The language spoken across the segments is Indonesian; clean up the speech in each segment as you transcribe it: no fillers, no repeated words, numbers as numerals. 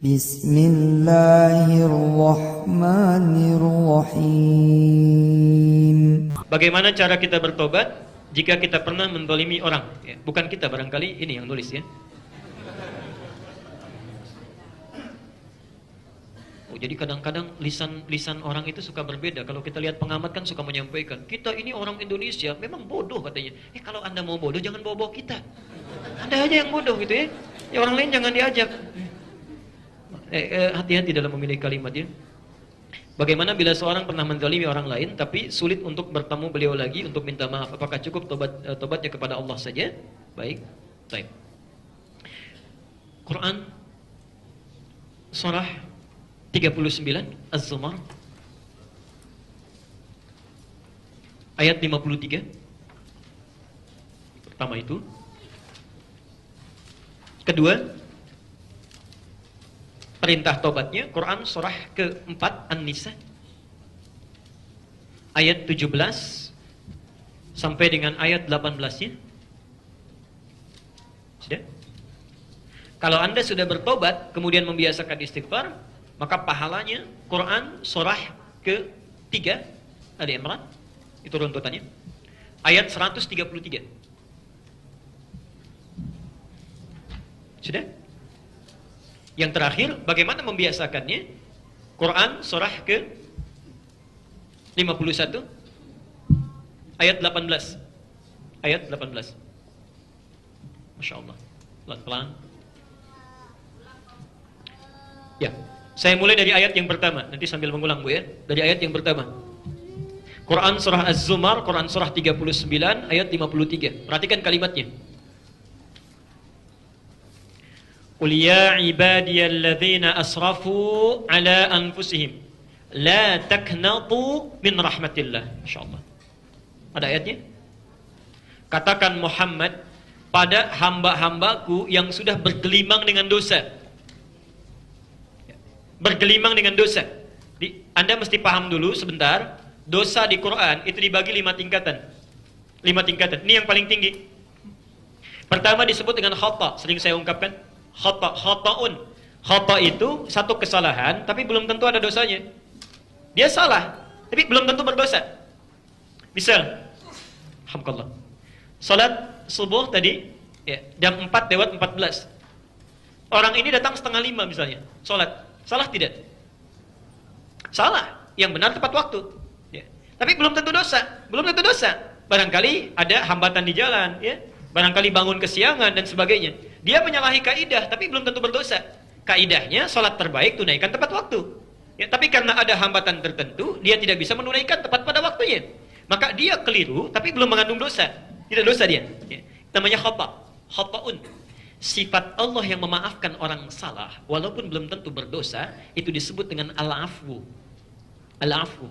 Bismillahirrahmanirrahim. Bagaimana cara kita bertobat jika kita pernah menzalimi orang? Ya, bukan kita, barangkali ini yang nulis ya. Oh, jadi kadang-kadang lisan orang itu suka berbeda. Kalau kita lihat pengamat kan suka menyampaikan, kita ini orang Indonesia memang bodoh katanya. Kalau Anda mau bodoh jangan bawa-bawa kita. Anda aja yang bodoh gitu ya. Ya orang lain jangan diajak. Hati-hati dalam memilih kalimat ya. Bagaimana bila seorang pernah menzalimi orang lain tapi sulit untuk bertemu beliau lagi untuk minta maaf? Apakah cukup tobatnya kepada Allah saja? Baik. Baik. Quran surah 39 Az-Zumar ayat 53. Pertama itu. Kedua, perintah tobatnya Quran surah ke-4 An-Nisa ayat 17 sampai dengan ayat 18-nya. Sudah? Kalau Anda sudah bertobat kemudian membiasakan istighfar, maka pahalanya Quran surah ke-3 Ali Imran, itu runtutannya, ayat 133. Sudah? Yang terakhir, bagaimana membiasakannya? Quran surah ke-51 ayat 18. Ayat 18. Masya Allah. Pelan-pelan. Ya, saya mulai dari ayat yang pertama. Nanti sambil mengulang Bu ya. Dari ayat yang pertama. Quran surah Az-Zumar, Quran surah 39 ayat 53. Perhatikan kalimatnya. Qul ya ibadiyalladzina asrafu ala anfusihim la taknatu min rahmatillah. Insyaallah. Ada ayatnya? Katakan Muhammad pada hamba-hambaku yang sudah bergelimang dengan dosa. Bergelimang dengan dosa. Anda mesti paham dulu sebentar, dosa di Quran itu dibagi 5 tingkatan. 5 tingkatan. Ini yang paling tinggi. Pertama disebut dengan khata, sering saya ungkapkan. Khata'un. Khata' itu satu kesalahan tapi belum tentu ada dosanya. Dia salah tapi belum tentu berdosa. Misal, alhamdulillah, salat subuh tadi ya, jam 4:14. Orang ini datang 4:30 misalnya, salat. Salah tidak? Salah. Yang benar tepat waktu ya. Tapi belum tentu dosa. Belum tentu dosa. Barangkali ada hambatan di jalan ya. Barangkali bangun kesiangan dan sebagainya. Dia menyalahi kaidah tapi belum tentu berdosa. Kaidahnya salat terbaik tunaikan tepat waktu. Ya, tapi karena ada hambatan tertentu, dia tidak bisa menunaikan tepat pada waktunya. Maka dia keliru tapi belum mengandung dosa. Tidak dosa dia. Ya. Namanya khata'. Khata'un. Sifat Allah yang memaafkan orang salah walaupun belum tentu berdosa itu disebut dengan al-afwu. Al-afwu.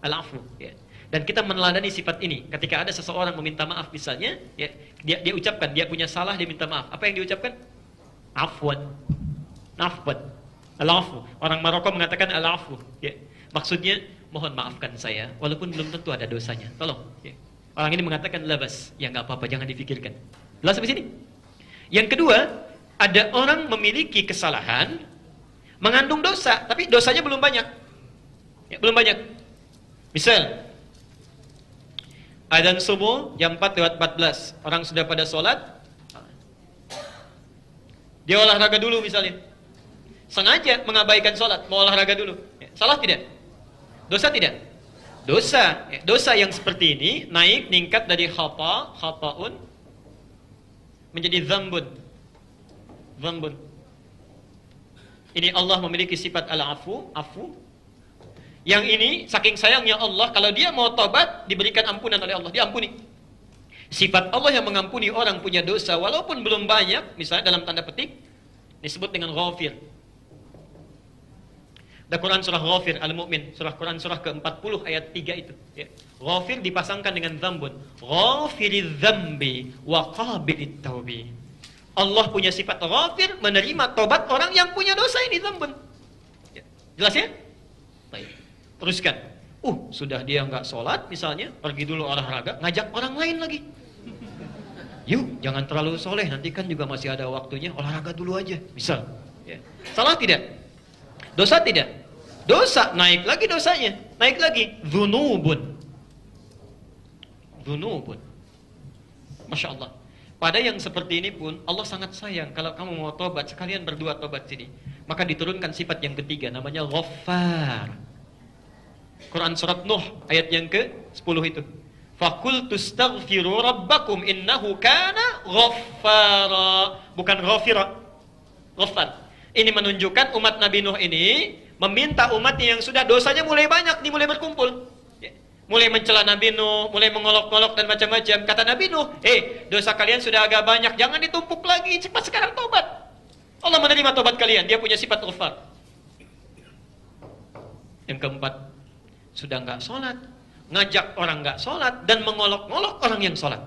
Al-afwu ya. Dan kita meneladani sifat ini. Ketika ada seseorang meminta maaf misalnya, ya, dia ucapkan, dia punya salah, dia minta maaf. Apa yang diucapkan? Afwan. Afwan. Al-afu. Orang Maroko mengatakan al-afu. Ya. Maksudnya, mohon maafkan saya, walaupun belum tentu ada dosanya. Tolong. Ya. Orang ini mengatakan labas. Ya nggak apa-apa, jangan dipikirkan. Jelas sampai sini? Yang kedua, ada orang memiliki kesalahan, mengandung dosa, tapi dosanya belum banyak. Ya, belum banyak. Misal, adzan subuh jam 4:14. Orang sudah pada sholat. Dia olahraga dulu misalnya. Sengaja mengabaikan sholat, mau olahraga dulu. Ya, salah tidak? Dosa tidak? Dosa. Ya, dosa yang seperti ini naik tingkat dari khata'un menjadi dzambun. Dzambun. Ini Allah memiliki sifat al-afu, afu. Yang ini saking sayangnya Allah, kalau dia mau tobat diberikan ampunan oleh Allah, diampuni. Sifat Allah yang mengampuni orang punya dosa walaupun belum banyak, misalnya dalam tanda petik disebut dengan ghafir. Ada Quran surah Ghafir Al-Mu'min, surah Quran surah ke-40 ayat 3 itu ya. Ghafir dipasangkan dengan dzambun. Ghafiriz dzambi wa qabilit taubi. Allah punya sifat ghafir, menerima tobat orang yang punya dosa ini dzambun. Ya. Jelas ya? Baik. Teruskan. Sudah dia nggak sholat misalnya, pergi dulu olahraga, ngajak orang lain lagi. Yuk, jangan terlalu soleh, nanti kan juga masih ada waktunya, olahraga dulu aja. Misal, ya. Salah tidak? Dosa tidak? Dosa, naik lagi dosanya, naik lagi. Dzunubun. Dzunubun. Masya Allah. Pada yang seperti ini pun Allah sangat sayang kalau kamu mau tobat, sekalian berdua tobat sini. Maka diturunkan sifat yang ketiga, namanya Ghaffar. Quran surat Nuh ayat yang ke-10 itu. Faqultu astaghfiru rabbakum innahu kana ghaffara. Bukan ghafira. Ghaffar. Ini menunjukkan umat Nabi Nuh ini meminta umatnya yang sudah dosanya mulai banyak, mulai berkumpul. Mulai mencela Nabi Nuh, mulai mengolok-olok dan macam-macam. Kata Nabi Nuh, dosa kalian sudah agak banyak, jangan ditumpuk lagi, cepat sekarang tobat. Allah menerima tobat kalian, dia punya sifat Ghaffar. Yang keempat, sudah nggak sholat, ngajak orang nggak sholat, dan mengolok-olok orang yang sholat.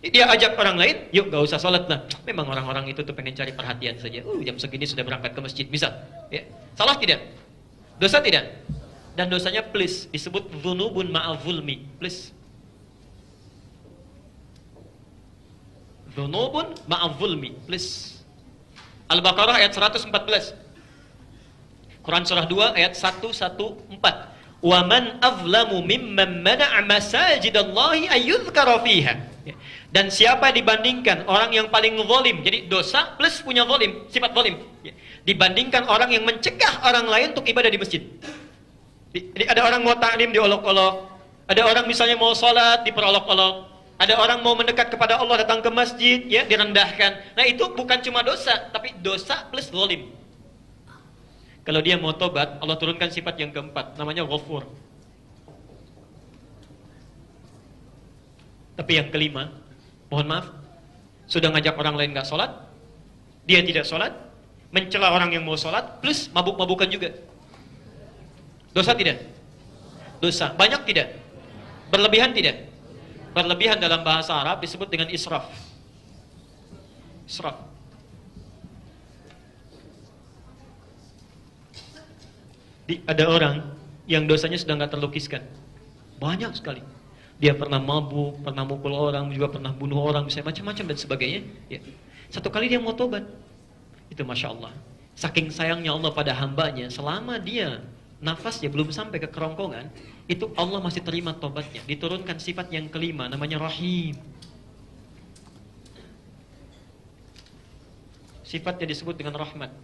Dia ajak orang lain, yuk nggak usah sholat lah. Memang orang-orang itu tuh pengen cari perhatian saja. Jam segini sudah berangkat ke masjid, bisa. Ya. Salah tidak? Dosa tidak? Dan dosanya please disebut dzunubun ma'azulmi, please. Dzunubun ma'azulmi, please. Al-Baqarah ayat 114. Quran surah 2 ayat 114. Wa man azlamu mimman mana'a masajidallahi ayyuzkara fiha. Dan siapa dibandingkan orang yang paling zalim, jadi dosa plus punya zalim, sifat zalim, dibandingkan orang yang mencegah orang lain untuk ibadah di masjid. Jadi ada orang mau taklim diolok-olok, ada orang misalnya mau sholat diperolok-olok, ada orang mau mendekat kepada Allah datang ke masjid ya direndahkan. Nah itu bukan cuma dosa, tapi dosa plus zalim. Kalau dia mau tobat, Allah turunkan sifat yang keempat, namanya Ghafur. Tapi yang kelima, mohon maaf, sudah ngajak orang lain nggak sholat, dia tidak sholat, mencela orang yang mau sholat, plus mabuk-mabukan juga. Dosa tidak? Dosa. Banyak tidak? Berlebihan tidak? Berlebihan dalam bahasa Arab disebut dengan israf. Israf. Ada orang yang dosanya sudah nggak terlukiskan. Banyak sekali. Dia pernah mabuk, pernah mukul orang, juga pernah bunuh orang, misalnya macam-macam dan sebagainya. Ya. Satu kali dia mau tobat. Itu Masya Allah. Saking sayangnya Allah pada hambanya, selama dia nafasnya belum sampai ke kerongkongan, itu Allah masih terima tobatnya. Diturunkan sifat yang kelima, namanya Rahim. Sifatnya disebut dengan rahmat.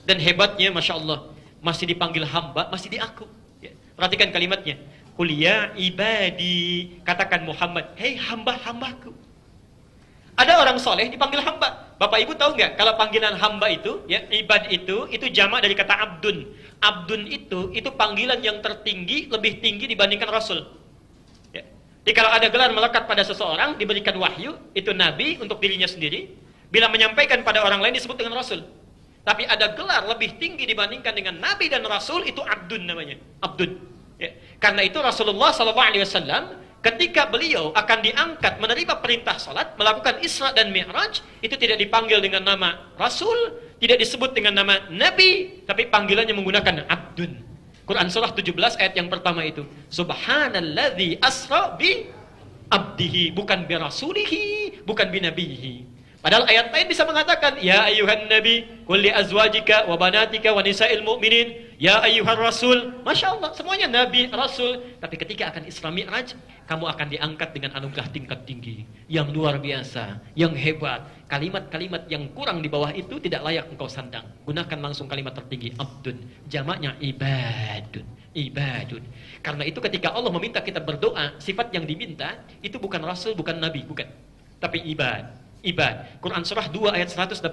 Dan hebatnya, Masya Allah, masih dipanggil hamba, masih diaku. Ya. Perhatikan kalimatnya. Qul ya ibadi, katakan Muhammad, hei hamba-hambaku. Ada orang soleh dipanggil hamba. Bapak ibu tahu nggak kalau panggilan hamba itu, ya ibad itu jamak dari kata abdun. Abdun itu panggilan yang tertinggi, lebih tinggi dibandingkan rasul. Ya. Jadi kalau ada gelar melekat pada seseorang, diberikan wahyu, itu nabi untuk dirinya sendiri. Bila menyampaikan pada orang lain disebut dengan rasul. Tapi ada gelar lebih tinggi dibandingkan dengan nabi dan rasul, itu abdun namanya. Abdun. Ya. Karena itu Rasulullah SAW ketika beliau akan diangkat menerima perintah salat, melakukan Isra dan Mi'raj, itu tidak dipanggil dengan nama Rasul, tidak disebut dengan nama Nabi, tapi panggilannya menggunakan Abdun. Quran surah 17 ayat yang pertama itu. Subhanalladzi asra bi abdihi, bukan bi rasulihi, bukan bi nabihi. Padahal ayat lain bisa mengatakan, ya ayyuhan nabi, qul li azwajika wa banatika wa nisa'il mu'minin, ya ayyuhan rasul. Masya Allah, semuanya nabi, rasul. Tapi ketika akan Isra Mi'raj, kamu akan diangkat dengan anugerah tingkat tinggi, yang luar biasa, yang hebat. Kalimat-kalimat yang kurang di bawah itu tidak layak engkau sandang. Gunakan langsung kalimat tertinggi, abdun. Jamaknya ibadun. Ibadun. Karena itu ketika Allah meminta kita berdoa, sifat yang diminta, itu bukan rasul, bukan nabi, bukan. Tapi ibad. Ibad. Quran surah 2 ayat 186.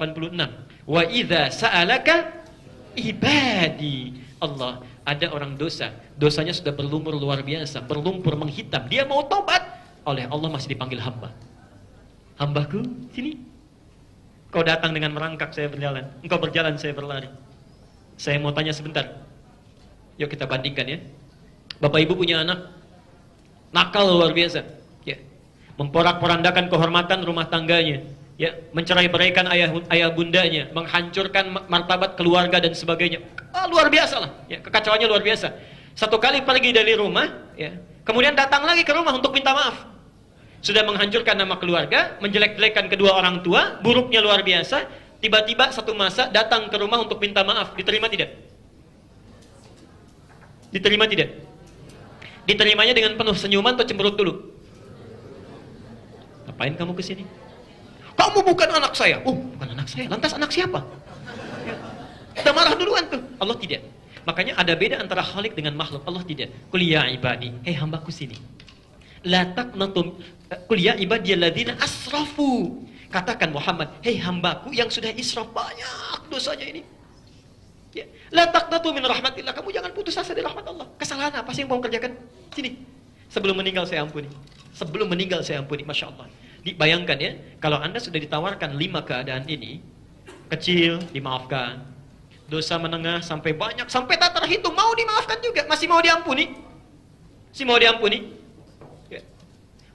Wa idza sa'alaka ibadi. Allah, ada orang dosa. Dosanya sudah berlumur luar biasa, berlumpur menghitam. Dia mau tobat, oleh Allah masih dipanggil hamba. Hambaku, sini. Kau datang dengan merangkak, saya berjalan. Engkau berjalan, saya berlari. Saya mau tanya sebentar. Yuk kita bandingkan ya. Bapak ibu punya anak nakal luar biasa. Memporak-porandakan kehormatan rumah tangganya, ya, mencerai-beraikan ayah bundanya, menghancurkan martabat keluarga dan sebagainya. Luar biasa lah, ya, kekacauannya luar biasa. Satu kali pergi dari rumah, ya, kemudian datang lagi ke rumah untuk minta maaf. Sudah menghancurkan nama keluarga, menjelek-jelekan kedua orang tua, buruknya luar biasa. tiba-tiba satu masa datang ke rumah untuk minta maaf, diterima tidak? Diterima tidak? Diterimanya dengan penuh senyuman atau cemberut dulu? Ngapain kamu ke sini? Kamu bukan anak saya. Oh, bukan anak saya. Lantas anak siapa? Kita marah duluan tuh. Allah tidak. Makanya ada beda antara khalik dengan makhluk. Allah tidak. Qul ya ibadi, hei hambaku sini. La taqnatum, qul ya ibadiyalladzina asrafu. Katakan Muhammad, hei hambaku yang sudah israf banyak dosanya ini. Ya. La taqnatu min rahmatillah. Kamu jangan putus asa dari rahmat Allah. Kesalahan apa sih yang mau kerjakan? Sini. Sebelum meninggal saya ampuni. Sebelum meninggal saya ampuni. Masya Allah. Dibayangkan ya, kalau Anda sudah ditawarkan 5 keadaan ini, kecil dimaafkan, dosa menengah sampai banyak, sampai tak terhitung, mau dimaafkan juga, masih mau diampuni. Masih mau diampuni. Ya.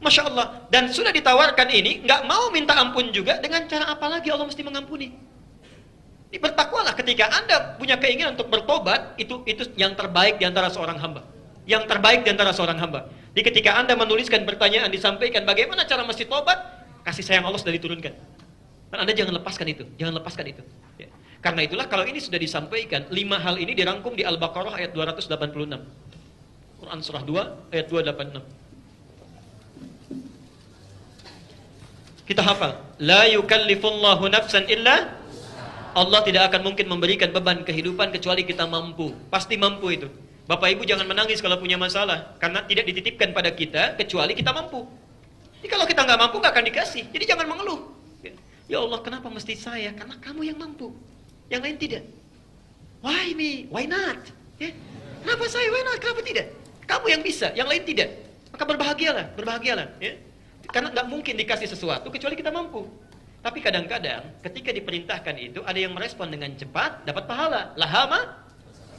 Masya Allah. Dan sudah ditawarkan ini, nggak mau minta ampun juga, dengan cara apa lagi Allah mesti mengampuni? Bertakwalah ketika Anda punya keinginan untuk bertobat, itu yang terbaik di antara seorang hamba. Yang terbaik di antara seorang hamba. Jadi ketika Anda menuliskan pertanyaan, disampaikan bagaimana cara mesti tobat, kasih sayang Allah sudah diturunkan. Dan Anda jangan lepaskan itu, jangan lepaskan itu. Ya. Karena itulah kalau ini sudah disampaikan, 5 hal ini dirangkum di Al-Baqarah ayat 286. Quran surah 2 ayat 286. Kita hafal. La yukallifullahu nafsan illa, Allah tidak akan mungkin memberikan beban kehidupan kecuali kita mampu. Pasti mampu itu. Bapak Ibu jangan menangis kalau punya masalah, karena tidak dititipkan pada kita kecuali kita mampu. Jadi kalau kita nggak mampu nggak akan dikasih. Jadi jangan mengeluh. Ya Allah, kenapa mesti saya? Karena kamu yang mampu, yang lain tidak. Why me? Why not? Ya. Kenapa saya? Why not? Kenapa tidak? Kamu yang bisa, yang lain tidak. Maka berbahagialah, berbahagialah. Ya. Karena nggak mungkin dikasih sesuatu kecuali kita mampu. Tapi kadang-kadang ketika diperintahkan itu ada yang merespon dengan cepat, dapat pahala. Lahama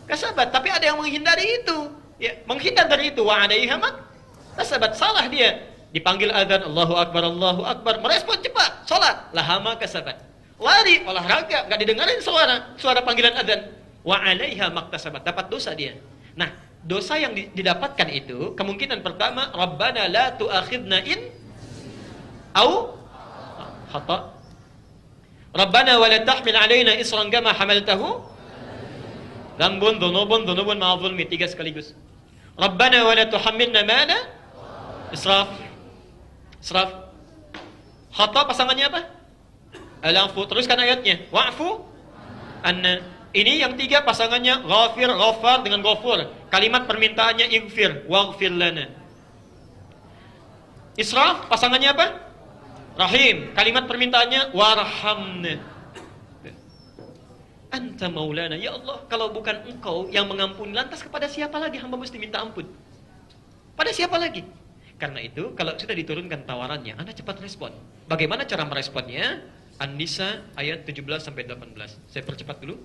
kasabat, tapi ada yang menghindari itu. Ya, menghindar dari itu, wa alaiha kasabat, salah dia. Dipanggil azan, Allahu Akbar, merespon cepat, salat, lahama kasabat. Lari, olahraga, enggak didengarin suara panggilan azan. Wa alaiha maktasabat, dapat dosa dia. Nah, dosa yang didapatkan itu, kemungkinan pertama, Rabbana la tu'akhidna in au khata. Rabbana wa la tahmil alaina isran kama hamaltahu Dhanbun, dhunubun ma'a dhulmi, 3 sekaligus. Rabbana wa la tuhammilna ma la israf. Khata pasangannya apa? Al-afu. Teruskan ayatnya. Wa'fu anna. Ini yang 3 pasangannya ghafir, ghafar dengan ghafur. Kalimat permintaannya ighfir, waghfir lana. Israf pasangannya apa? Rahim. Kalimat permintaannya warhamna. Anta maulana, ya Allah, kalau bukan engkau yang mengampuni, lantas kepada siapa lagi hamba mesti minta ampun? Pada siapa lagi? Karena itu, kalau sudah diturunkan tawarannya, Anda cepat respon. Bagaimana cara meresponnya? An-Nisa ayat 17-18. Saya percepat dulu.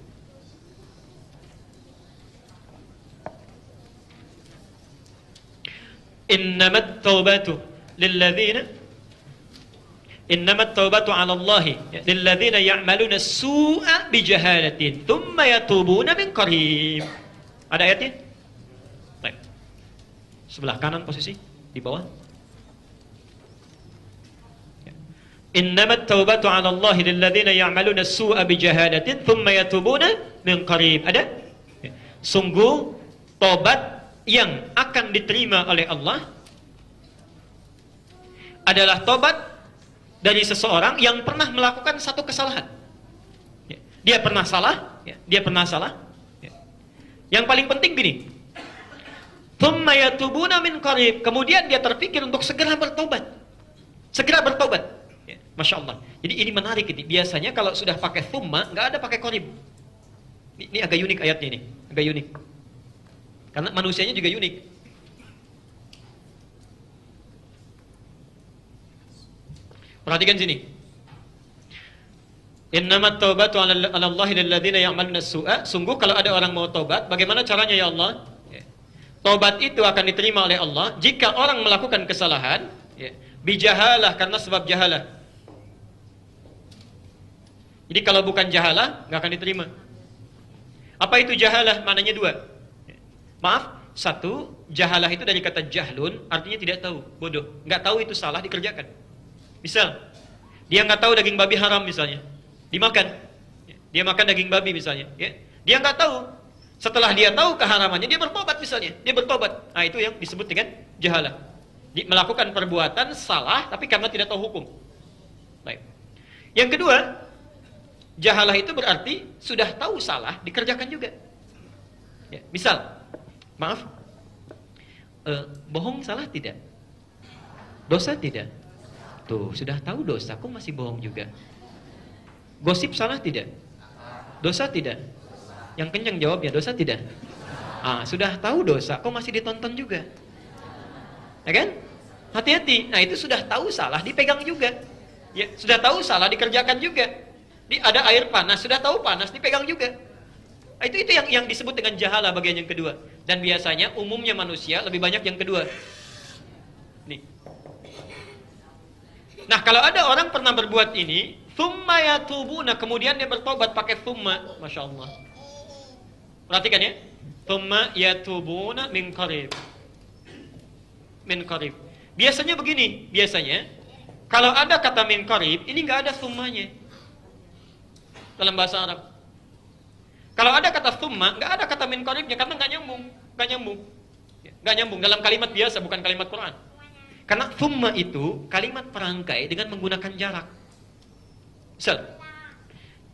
Innamat taubatu lilladzina Innamat taubatu 'ala Allah lilladzina ya'maluna as-su'a bijahalatin thumma yatubuna min qarib. Ada ayatnya? Baik. Sebelah kanan posisi di bawah. Innamat taubatu 'ala Allah lilladzina ya'maluna as-su'a bijahalatin thumma yatubuna min qarib. Ada? Sungguh tobat yang akan diterima oleh Allah adalah tobat dari seseorang yang pernah melakukan satu kesalahan. Dia pernah salah, dia pernah salah. Yang paling penting gini, thumma yatubuna min qarib, kemudian dia terpikir untuk segera bertobat. Segera bertobat. Masya Allah. Jadi ini menarik ini. Biasanya kalau sudah pakai thumma, nggak ada pakai qarib. Ini agak unik ayatnya ini, agak unik. Karena manusianya juga unik. Perhatikan sini. Innamat taubatu 'ala Allahi lilladzina ya'maluna as-su'a. Sungguh kalau ada orang mau tobat, bagaimana caranya ya Allah? Tobat itu akan diterima oleh Allah jika orang melakukan kesalahan, bijahalah, karena sebab jahalah. Jadi kalau bukan jahalah, nggak akan diterima. Apa itu jahalah? Maknanya 2. Maaf, 1, jahalah itu dari kata jahlun, artinya tidak tahu, bodoh. Nggak tahu itu salah dikerjakan. Misal, dia nggak tahu daging babi haram misalnya, dimakan. Dia makan daging babi misalnya, ya. Dia nggak tahu. Setelah dia tahu keharamannya, dia bertobat misalnya. Dia bertobat. Nah, itu yang disebut dengan jahalah. Melakukan perbuatan salah, tapi karena tidak tahu hukum. Baik. Yang kedua, jahalah itu berarti sudah tahu salah, dikerjakan juga. Ya, misal, maaf, bohong salah tidak? Dosa tidak? Tuh, sudah tahu dosa, kok masih bohong juga? Gosip salah tidak? Dosa tidak? Yang kencang jawabnya, dosa tidak? Sudah tahu dosa, kok masih ditonton juga? Ya kan? Hati-hati. Nah, itu sudah tahu salah, dipegang juga. Ya, sudah tahu salah, dikerjakan juga. Ada air panas, sudah tahu panas, dipegang juga. Nah, itu yang disebut dengan jahalah bagian yang kedua. Dan biasanya umumnya manusia lebih banyak yang kedua. Nih. Nah, kalau ada orang pernah berbuat ini, thumma yatubuna, kemudian dia bertobat pakai thumma, Masya Allah. Perhatikan ya. Thumma yatubuna min qarib. Min qarib. Biasanya begini, biasanya kalau ada kata min qarib, ini nggak ada thummanya dalam bahasa Arab. Kalau ada kata thumma, nggak ada kata min qaribnya karena nggak nyambung, nggak nyambung dalam kalimat biasa, bukan kalimat Quran. Karena thumma itu kalimat perangkai dengan menggunakan jarak. Misal,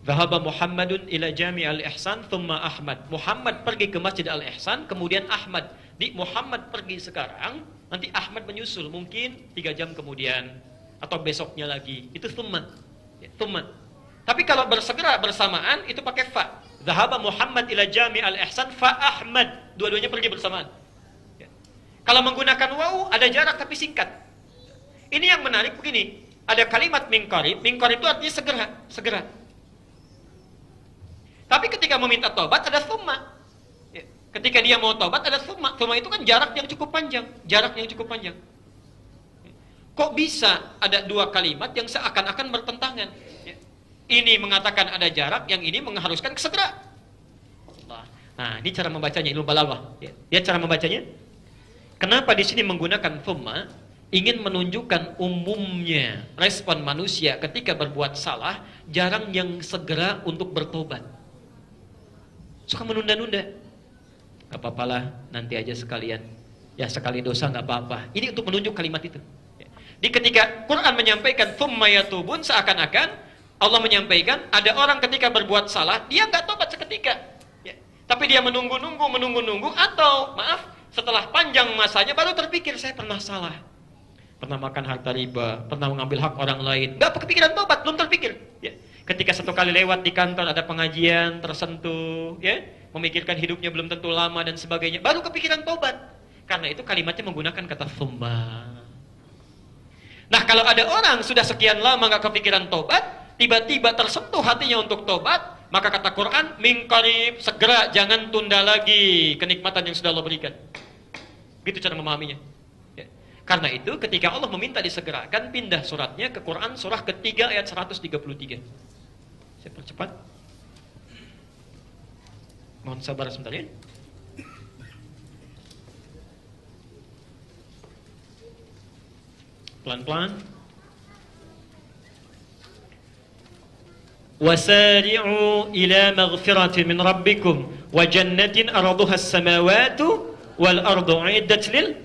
Dhahaba Muhammadun ila Jami' al-Ihsan thumma Ahmad. Muhammad pergi ke Masjid Al-Ihsan, kemudian Ahmad. Di Muhammad pergi sekarang, nanti Ahmad menyusul mungkin 3 jam kemudian atau besoknya lagi. Itu thumma. Ya, thumma. Tapi kalau bersegera bersamaan itu pakai fa. Dhahaba Muhammad ila Jami' al-Ihsan fa Ahmad. Dua-duanya pergi bersamaan. Ya. Kalau menggunakan wawu ada jarak tapi singkat. Ini yang menarik begini. Ada kalimat min qarib. Min qarib itu artinya segera, segera. Tapi ketika meminta tobat ada thumma. Ya. Ketika dia mau tobat ada thumma. Thumma itu kan jarak yang cukup panjang. Jarak yang cukup panjang. Ya. Kok bisa ada 2 kalimat yang seakan-akan bertentangan? Ya. Ini mengatakan ada jarak, yang ini mengharuskan segera. Nah, ini cara membacanya, ilmu balaghah. Ya. Lihat cara membacanya. Kenapa di sini menggunakan thumma? Ingin menunjukkan umumnya respon manusia ketika berbuat salah, jarang yang segera untuk bertobat. Suka menunda-nunda. Gak apa-apalah, nanti aja sekalian. Ya sekali dosa gak apa-apa. Ini untuk menunjuk kalimat itu. Di ketika Quran menyampaikan thumma yatubun, seakan-akan Allah menyampaikan ada orang ketika berbuat salah, dia gak tobat seketika. Ya. Tapi dia menunggu-nunggu, atau maaf, setelah panjang masanya baru terpikir, saya pernah salah. Pernah makan harta riba, pernah mengambil hak orang lain. Gak kepikiran tobat, belum terpikir. Ya. Ketika 1 kali lewat di kantor ada pengajian, tersentuh, ya, memikirkan hidupnya belum tentu lama dan sebagainya, baru kepikiran tobat. Karena itu kalimatnya menggunakan kata thumma. Nah, kalau ada orang sudah sekian lama gak kepikiran tobat, tiba-tiba tersentuh hatinya untuk tobat, maka kata Quran, min qarib, segera, jangan tunda lagi kenikmatan yang sudah Allah berikan. Gitu cara memahaminya. Ya. Karena itu ketika Allah meminta disegerakan, pindah suratnya ke Quran surah ketiga ayat 133. Saya percepat. Mohon sabar sebentar ya. Pelan-pelan. Wasari'u ila maghfiratin min rabbikum wa jannatin arduha as-samawati wal ardu 'iddat lil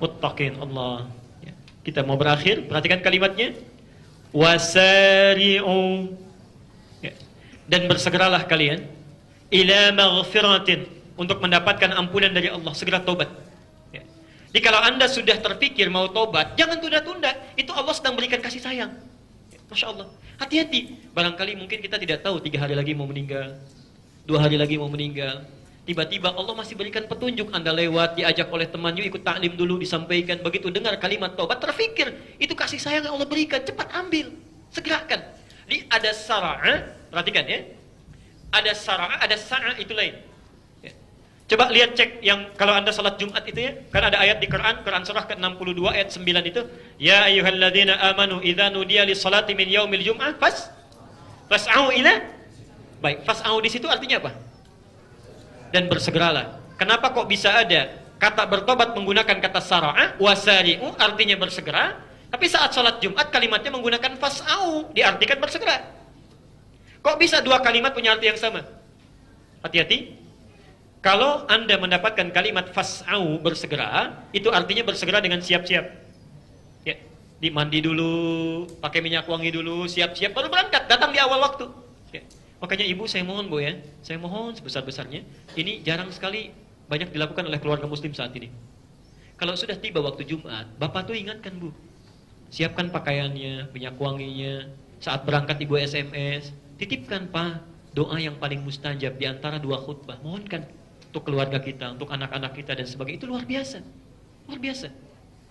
muttaqin. Allah. Ya. Kita mau berakhir, perhatikan kalimatnya. Wasari'u. Ya. Dan bersegeralah kalian ila maghfiratin, untuk mendapatkan ampunan dari Allah, segera tobat. Ya. Jadi kalau Anda sudah terpikir mau tobat, jangan tunda-tunda. Itu Allah sedang berikan kasih sayang. Ya. Masya Allah. Hati-hati. Barangkali mungkin kita tidak tahu 3 hari lagi mau meninggal, 2 hari lagi mau meninggal. Tiba-tiba Allah masih berikan petunjuk, Anda lewat, diajak oleh teman, yuk ikut taklim dulu, disampaikan. Begitu dengar kalimat tobat, terfikir, itu kasih sayang yang Allah berikan, cepat ambil, segerakan. Jadi ada sara'a, perhatikan ya. Ada sara'a, ada sa'a, itu lain. Ya. Coba lihat cek yang kalau Anda salat Jumat itu ya, kan ada ayat di Quran, Quran surah ke-62 ayat 9 itu, ya ayyuhalladzina amanu idza nudiya lis-salati min yaumil jum'ah fas'au ila. Baik, fas'au di situ artinya apa? Dan bersegeralah. Kenapa kok bisa ada kata bertobat menggunakan kata sara'a, wasari'u artinya bersegera, tapi saat salat Jumat kalimatnya menggunakan fas'au, diartikan bersegera. Kok bisa dua kalimat punya arti yang sama? Hati-hati. Kalau Anda mendapatkan kalimat fas'au, bersegera, itu artinya bersegera dengan siap-siap. Ya, dimandi dulu, pakai minyak wangi dulu, siap-siap baru berangkat, datang di awal waktu. Ya. Makanya ibu saya mohon Bu ya, saya mohon sebesar-besarnya, ini jarang sekali banyak dilakukan oleh keluarga muslim saat ini. Kalau sudah tiba waktu Jumat, Bapak tuh ingatkan Bu, siapkan pakaiannya, minyak wanginya, saat berangkat ibu SMS, titipkan Pak doa yang paling mustajab di antara dua khutbah, mohonkan untuk keluarga kita, untuk anak-anak kita dan sebagainya, itu luar biasa. Luar biasa.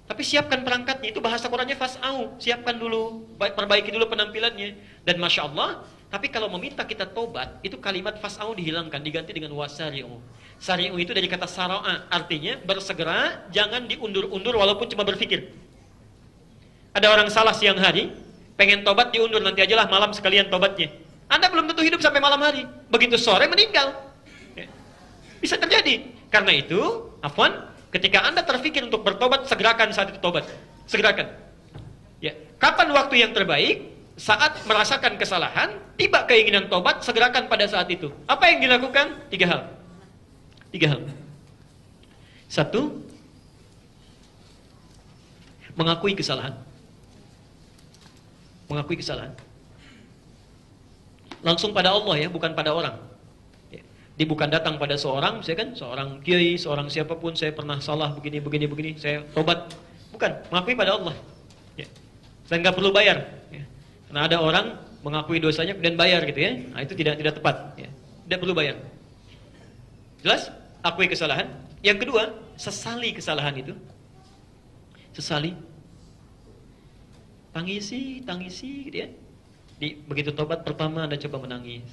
Tapi siapkan perangkatnya, itu bahasa Qurannya fas'au, siapkan dulu, perbaiki dulu penampilannya. Dan Masya Allah, tapi kalau meminta kita tobat, itu kalimat fas'au dihilangkan, diganti dengan wasari'u. Sari'u itu dari kata sara'a, artinya bersegera, jangan diundur-undur walaupun cuma berpikir. Ada orang salah siang hari, pengen tobat diundur, nanti ajalah malam sekalian tobatnya. Anda belum tentu hidup sampai malam hari, begitu sore meninggal. Bisa terjadi. Karena itu, afwan, ketika Anda terfikir untuk bertobat, segerakan saat itu tobat. Segerakan. Ya. Kapan waktu yang terbaik? Saat merasakan kesalahan, tiba keinginan tobat, segerakan pada saat itu. Apa yang dilakukan? 3 hal. 3 hal. 1, mengakui kesalahan. Mengakui kesalahan. Langsung pada Allah ya, bukan pada orang. Dia bukan datang pada seorang, saya kan, seorang kiai, seorang siapapun, saya pernah salah begini, saya tobat. Bukan, mengakui pada Allah. Ya. Saya nggak perlu bayar. Ya. Karena ada orang mengakui dosanya dan bayar gitu ya. Nah, itu tidak tepat. Ya. Tidak perlu bayar. Jelas? Akui kesalahan. Yang kedua, sesali kesalahan itu. Sesali. Tangisi gitu ya. Begitu tobat pertama Anda coba menangis.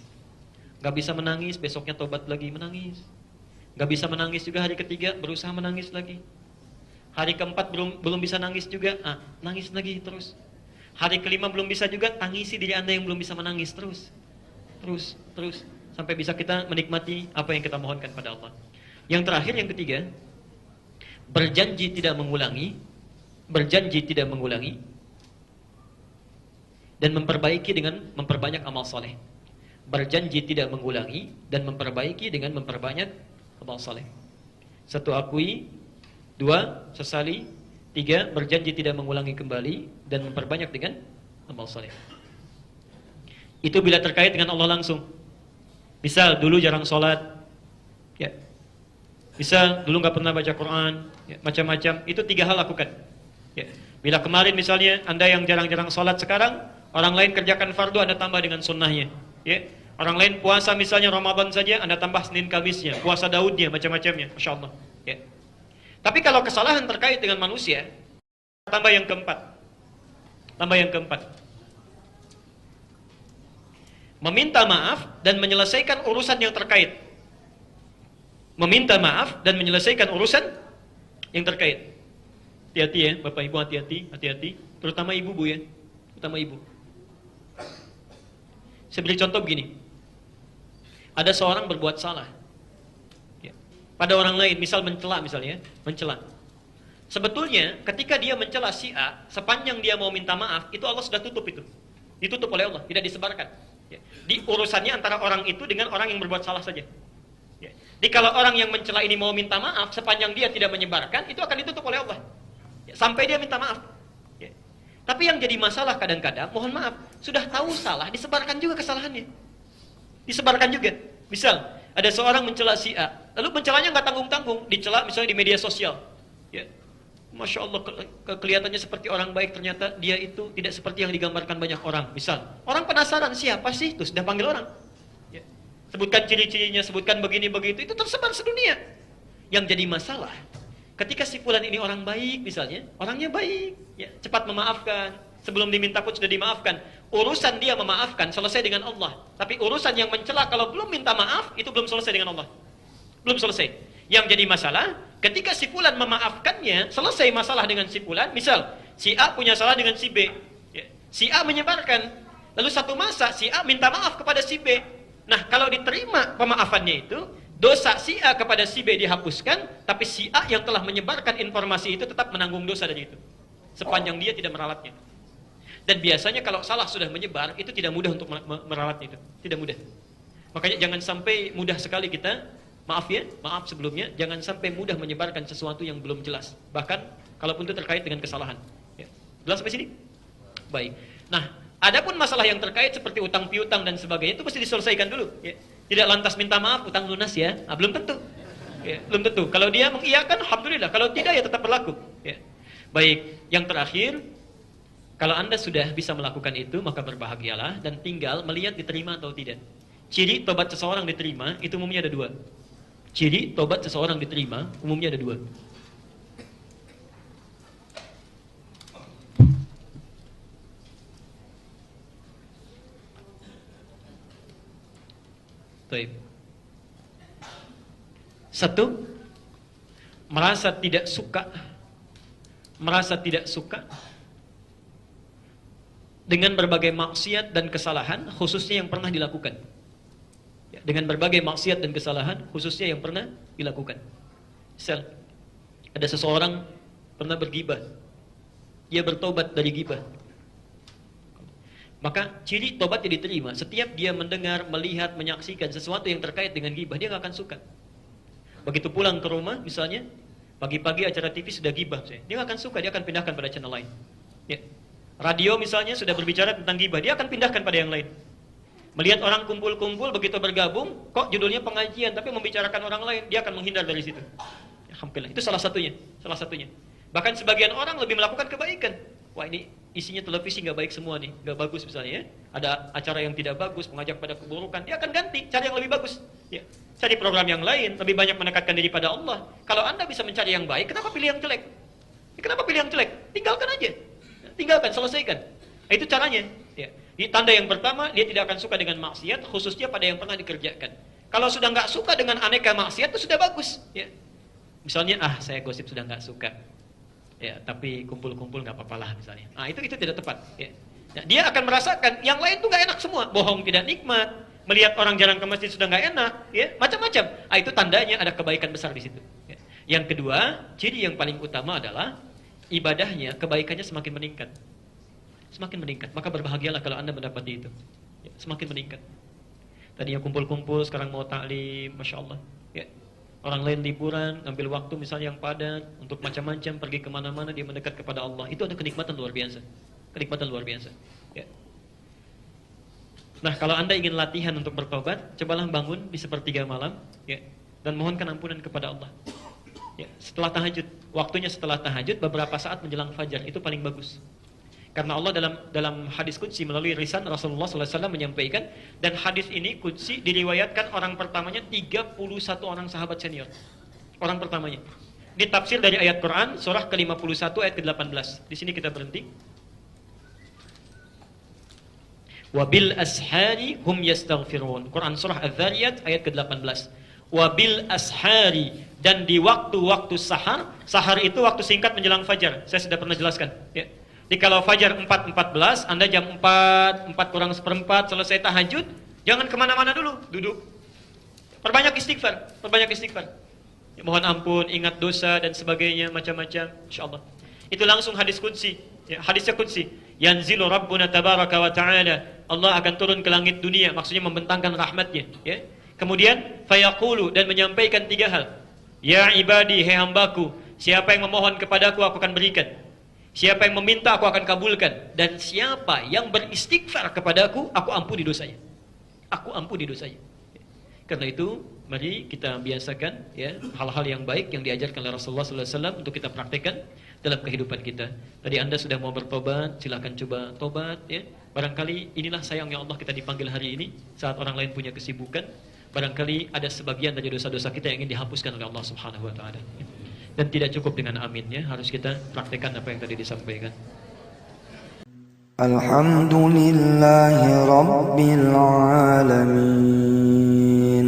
Gak bisa menangis, besoknya tobat lagi, menangis. Gak bisa menangis juga hari ketiga, berusaha menangis lagi. Hari keempat belum bisa nangis juga, nangis lagi terus. Hari kelima belum bisa juga, tangisi diri Anda yang belum bisa menangis terus. Terus. Sampai bisa kita menikmati apa yang kita mohonkan pada Allah. Yang terakhir, yang ketiga, berjanji tidak mengulangi, dan memperbaiki dengan memperbanyak amal soleh. Berjanji tidak mengulangi dan memperbaiki dengan memperbanyak amal saleh. 1, akui. 2, sesali. 3, berjanji tidak mengulangi kembali dan memperbanyak dengan amal saleh. Itu bila terkait dengan Allah langsung. Misal dulu jarang sholat, ya. Misal dulu nggak pernah baca Quran, ya. Macam-macam. Itu 3 hal lakukan. Ya. Bila kemarin misalnya Anda yang jarang-jarang sholat, sekarang orang lain kerjakan fardu, Anda tambah dengan sunnahnya. Ya. Orang lain puasa misalnya Ramadan saja, Anda tambah Senin Kamisnya, puasa Daudnya, macam-macamnya, Masya Allah. Ya. Tapi kalau kesalahan terkait dengan manusia, tambah yang keempat. Meminta maaf dan menyelesaikan urusan yang terkait. Meminta maaf dan menyelesaikan urusan yang terkait. Hati-hati ya, Bapak Ibu, hati-hati. Terutama ibu Bu ya, terutama ibu. Saya beri contoh begini. Ada seorang berbuat salah ya, pada orang lain, misal mencela misalnya, mencela. Sebetulnya ketika dia mencela si A, sepanjang dia mau minta maaf, itu Allah sudah tutup itu. Ditutup oleh Allah, tidak disebarkan. Ya. Di urusannya antara orang itu dengan orang yang berbuat salah saja. Ya. Jadi kalau orang yang mencela ini mau minta maaf, sepanjang dia tidak menyebarkan, itu akan ditutup oleh Allah. Ya. Sampai dia minta maaf. Ya. Tapi yang jadi masalah kadang-kadang, mohon maaf, sudah tahu salah, disebarkan juga kesalahannya. Disebarkan juga. Misal, ada seorang mencela si A, lalu mencelanya nggak tanggung-tanggung, dicela misalnya di media sosial. Ya. Masya Allah, kelihatannya seperti orang baik, ternyata dia itu tidak seperti yang digambarkan banyak orang. Misal, orang penasaran siapa sih? Terus sudah panggil orang. Ya. Sebutkan ciri-cirinya, sebutkan begini-begitu, itu tersebar sedunia. Yang jadi masalah, ketika si fulan ini orang baik misalnya, orangnya baik, ya, cepat memaafkan, sebelum diminta pun sudah dimaafkan. Urusan dia memaafkan selesai dengan Allah. Tapi urusan yang mencela kalau belum minta maaf, itu belum selesai dengan Allah. Belum selesai. Yang jadi masalah, ketika si fulan memaafkannya, selesai masalah dengan si fulan. Misal, si A punya salah dengan si B. Ya. Si A menyebarkan. Lalu satu masa, si A minta maaf kepada si B. Nah, kalau diterima pemaafannya itu, dosa si A kepada si B dihapuskan, tapi si A yang telah menyebarkan informasi itu tetap menanggung dosa dari itu. Sepanjang dia tidak meralatnya. Dan biasanya kalau salah sudah menyebar, itu tidak mudah untuk merawatnya itu. Tidak mudah. Makanya jangan sampai mudah sekali kita, maaf sebelumnya, jangan sampai mudah menyebarkan sesuatu yang belum jelas. Bahkan, kalaupun itu terkait dengan kesalahan. Ya. Jelas sampai sini? Baik. Nah, adapun masalah yang terkait seperti utang piutang dan sebagainya, itu mesti diselesaikan dulu. Ya. Tidak lantas minta maaf, utang lunas ya. Belum tentu. Ya, belum tentu. Kalau dia mengiyakan, alhamdulillah. Kalau tidak, ya tetap berlaku. Ya. Baik, yang terakhir, kalau Anda sudah bisa melakukan itu, maka berbahagialah dan tinggal melihat diterima atau tidak. Ciri tobat seseorang diterima, itu umumnya ada dua. Ciri tobat seseorang diterima, umumnya ada dua. Baik. Satu, merasa tidak suka dengan berbagai maksiat dan kesalahan, khususnya yang pernah dilakukan. Ya, dengan berbagai maksiat dan kesalahan, khususnya yang pernah dilakukan. Misal, ada seseorang pernah bergibah, dia bertobat dari gibah. Maka ciri tobatnya diterima. Setiap dia mendengar, melihat, menyaksikan sesuatu yang terkait dengan gibah, dia nggak akan suka. Begitu pulang ke rumah, misalnya, pagi-pagi acara TV sudah gibah, dia nggak akan suka, dia akan pindahkan pada channel lain. Ya. Radio misalnya sudah berbicara tentang gibah, dia akan pindahkan pada yang lain. Melihat orang kumpul-kumpul, begitu bergabung, kok judulnya pengajian, tapi membicarakan orang lain, dia akan menghindar dari situ. Alhamdulillah, itu salah satunya. Bahkan sebagian orang lebih melakukan kebaikan. Wah, ini isinya televisi nggak baik semua nih, nggak bagus misalnya ya. Ada acara yang tidak bagus, mengajak pada keburukan, dia akan ganti, cari yang lebih bagus. Ya. Cari program yang lain, lebih banyak mendekatkan diri pada Allah. Kalau Anda bisa mencari yang baik, kenapa pilih yang jelek? Kenapa pilih yang jelek? Tinggalkan aja. Tinggalkan, selesaikan. Itu caranya. Ya. Di tanda yang pertama, dia tidak akan suka dengan maksiat, khususnya pada yang pernah dikerjakan. Kalau sudah nggak suka dengan aneka maksiat, itu sudah bagus. Ya. Misalnya, saya gosip sudah nggak suka. Ya, tapi kumpul-kumpul nggak apa-apa lah misalnya. Itu tidak tepat. Ya. Nah, dia akan merasakan yang lain tuh nggak enak semua. Bohong tidak nikmat, melihat orang jarang ke masjid sudah nggak enak, ya, macam-macam. Itu tandanya ada kebaikan besar di situ. Ya. Yang kedua, ciri yang paling utama adalah ibadahnya, kebaikannya semakin meningkat. Semakin meningkat, maka berbahagialah kalau Anda mendapati itu. Ya, semakin meningkat. Tadinya kumpul-kumpul, sekarang mau taklim, Masya Allah. Ya. Orang lain liburan, ambil waktu misalnya yang padat, untuk macam-macam, pergi kemana-mana, dia mendekat kepada Allah. Itu ada kenikmatan luar biasa. Kenikmatan luar biasa. Ya. Nah, kalau Anda ingin latihan untuk bertobat, cobalah bangun di sepertiga malam, ya, dan mohonkan ampunan kepada Allah. Ya, setelah tahajud, waktunya setelah tahajud beberapa saat menjelang fajar itu paling bagus. Karena Allah dalam hadis qudsi melalui lisan Rasulullah SAW menyampaikan, dan hadis ini qudsi diriwayatkan orang pertamanya 31 orang sahabat senior. Orang pertamanya. Ini tafsir dari ayat Quran surah ke-51 ayat ke-18. Di sini kita berhenti. Wabil ashari hum yastaghfirun. Quran surah Az-Zariyat ayat ke-18. Wabil ashari, dan di waktu-waktu sahar. Sahar itu waktu singkat menjelang fajar. Saya sudah pernah jelaskan, ya. Jadi kalau fajar 4.14, Anda jam 4 kurang seperempat selesai tahajud, jangan kemana-mana dulu, duduk. Perbanyak istighfar. Ya, mohon ampun, ingat dosa dan sebagainya, macam-macam, insyaallah. Itu langsung hadis qudsi, ya, hadisnya qudsi. Yanzilu Rabbuna tabaraka wa ta'ala, Allah akan turun ke langit dunia, maksudnya membentangkan rahmatnya, ya. Kemudian fayaqulu, dan menyampaikan 3 hal. Ya ibadi, hai hambaku, siapa yang memohon kepadaku aku akan berikan. Siapa yang meminta aku akan kabulkan, dan siapa yang beristighfar kepadaku aku ampuni dosanya. Aku ampuni dosanya. Karena itu mari kita biasakan, ya, hal-hal yang baik yang diajarkan oleh Rasulullah SAW untuk kita praktekkan dalam kehidupan kita. Tadi Anda sudah mau bertobat, silakan coba tobat, ya. Barangkali inilah sayangnya Allah kita dipanggil hari ini saat orang lain punya kesibukan. Barangkali ada sebagian dari dosa-dosa kita yang ingin dihapuskan oleh Allah Subhanahu wa taala. Dan tidak cukup dengan amin, ya, harus kita praktekkan apa yang tadi disampaikan. Alhamdulillahi rabbil alamin.